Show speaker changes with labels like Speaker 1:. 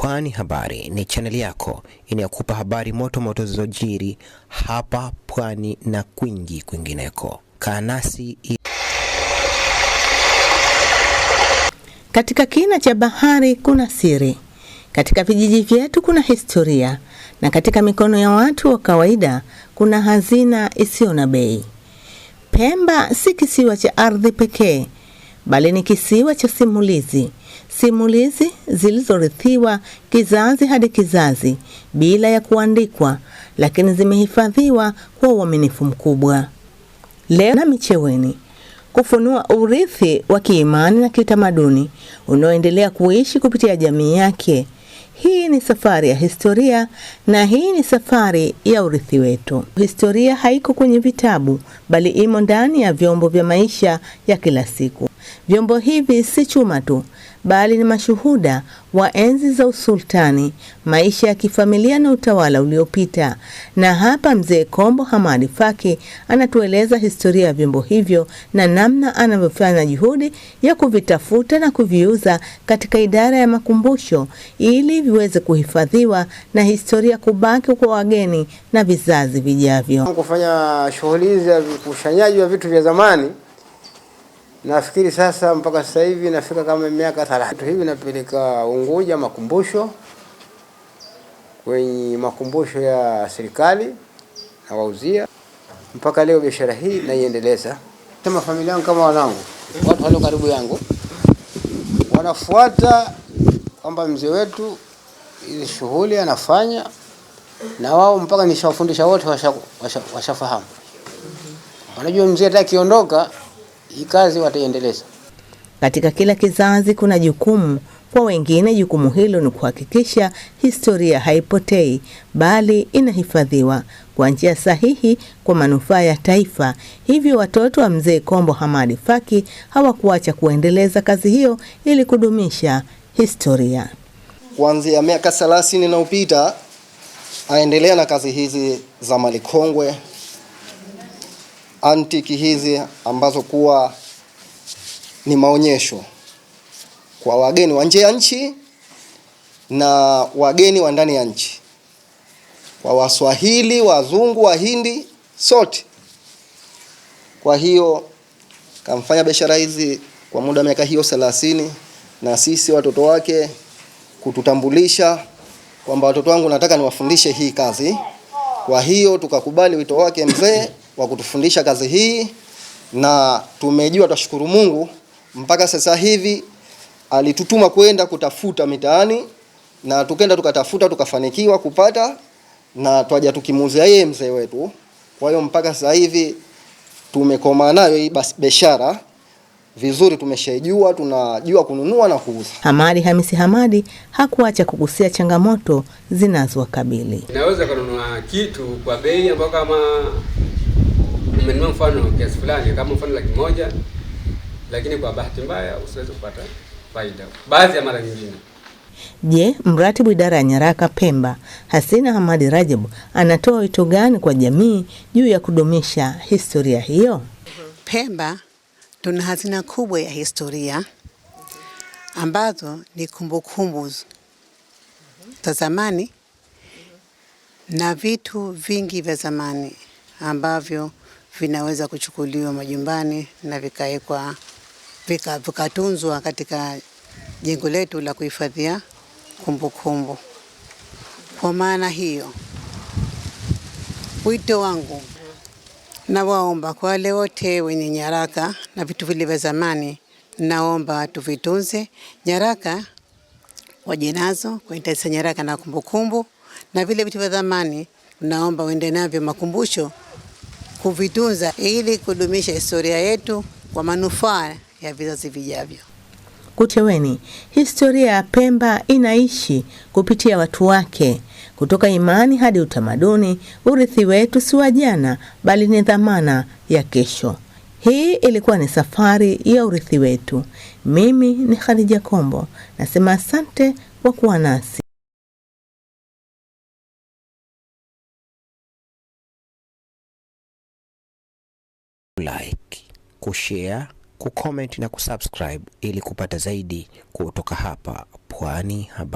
Speaker 1: Pwani Habari ni chaneli yako inayokupa habari moto zilizojiri hapa Pwani na kwingineko. Kaa nasi.
Speaker 2: Katika kina cha bahari kuna siri, katika vijiji vyetu kuna historia, na katika mikono ya watu wa kawaida kuna hazina isiyo na bei. Pemba si kisiwa cha ardhi pekee, bali ni kisiwa cha simulizi. Simulizi zilizorithiwa kizazi hadi kizazi bila ya kuandikwa, lakini zimehifadhiwa kwa uaminifu mkubwa. Leo na Micheweni kufunua urithi wa kiimani na kitamaduni unaoendelea kuishi kupitia jamii yake. Hii ni safari ya historia, na hii ni safari ya urithi wetu. Historia haiko kwenye vitabu, bali imo ndani ya vyombo vya maisha ya kila siku. Vyombo hivi si chuma tu, bali ni mashuhuda wa enzi za usultani, maisha ya kifamilia na utawala uliopita. Na hapa Mzee Kombo Hamadi Faki anatueleza historia ya vyombo hivyo na namna anavyofanya juhudi ya kuvitafuta na kuviuza katika idara ya makumbusho ili viweze kuhifadhiwa na historia kubaki kwa wageni na vizazi vijavyo.
Speaker 3: Kufanya shughuli za ukusanyaji wa vitu vya zamani, nafikiri sasa mpaka sasa hivi nafika kama miaka 30 hivi. Napeleka Unguja makumbusho, kwenye makumbusho ya serikali na wauzia. Mpaka leo biashara hii naiendeleza. Kama familia yangu, kama wanangu, watu walio karibu yangu wanafuata kwamba mzee wetu ile shughuli anafanya, na wao mpaka nishawafundisha wote washafahamu. Wanajua mzee atakiondoka hii kazi wataiendeleza.
Speaker 2: Katika kila kizazi kuna jukumu. Kwa wengine jukumu hilo ni kuhakikisha historia haipotei, bali inahifadhiwa kwa njia sahihi kwa manufaa ya taifa. Hivyo watoto wa Mzee Kombo Hamadi Faki hawakuacha kuendeleza kazi hiyo ili kudumisha historia.
Speaker 4: Kuanzia miaka 30 inayopita aendelea na kazi hizi za mali kongwe, antiki hizi ambazo kuwa ni maonyesho kwa wageni wa nje ya nchi na wageni wa ndani ya nchi, kwa Waswahili, Wazungu, Wahindi, sote. Kwa hiyo kamfanya biashara hizi kwa muda miaka hiyo 30, na sisi watoto wake kututambulisha kwamba watoto wangu nataka niwafundishe hii kazi. Kwa hiyo tukakubali wito wake mzee wa kutufundisha kazi hii, na tumejua, tashukuru Mungu, mpaka sasa hivi alitutuma kwenda kutafuta mitaani, na tukenda tukatafuta tukafanikiwa kupata, na twaja tukimuuzia yeye mzee wetu. Kwa hiyo mpaka sasa hivi tumekoma nayo hii biashara vizuri, tumeshajua, tunajua kununua na kuuza.
Speaker 2: Hamadi Hamisi Hamadi hakuacha kugusia changamoto zinazowakabili.
Speaker 5: Naweza kununua kitu kwa bei ambayo kama umenunua mfano kiasi fulani, kama mfano 100,000, lakini kwa bahati mbaya usiweze kupata faida baadhi ya mara nyingine.
Speaker 2: Je, mratibu idara ya nyaraka Pemba Hasina Hamadi Rajabu anatoa wito gani kwa jamii juu ya kudumisha historia hiyo?
Speaker 6: Pemba tuna hazina kubwa ya historia ambazo ni kumbukumbu za zamani na vitu vingi vya zamani ambavyo vinaweza kuchukuliwa majumbani na vikawekwa vikatunzwa katika jengo letu la kuhifadhia kumbukumbu. Kwa maana hiyo, wito wangu na waomba kwa wale wote wenye nyaraka na vitu vile vya zamani, naomba tuvitunze. Nyaraka waje nazo kuendeleza nyaraka na kumbukumbu, na vile vitu vya zamani naomba waende navyo makumbusho kuvitunza ili kudumisha historia yetu kwa manufaa ya vizazi vijavyo.
Speaker 2: Kucheweni, historia ya Pemba inaishi kupitia watu wake. Kutoka imani hadi utamaduni, urithi wetu si wa jana, bali ni dhamana ya kesho. Hii ilikuwa ni safari ya urithi wetu. Mimi ni Khadija Kombo, nasema asante kwa kuwa nasi.
Speaker 1: Like, kushare, kucomment na kusubscribe ili kupata zaidi kutoka hapa Pwani Habari.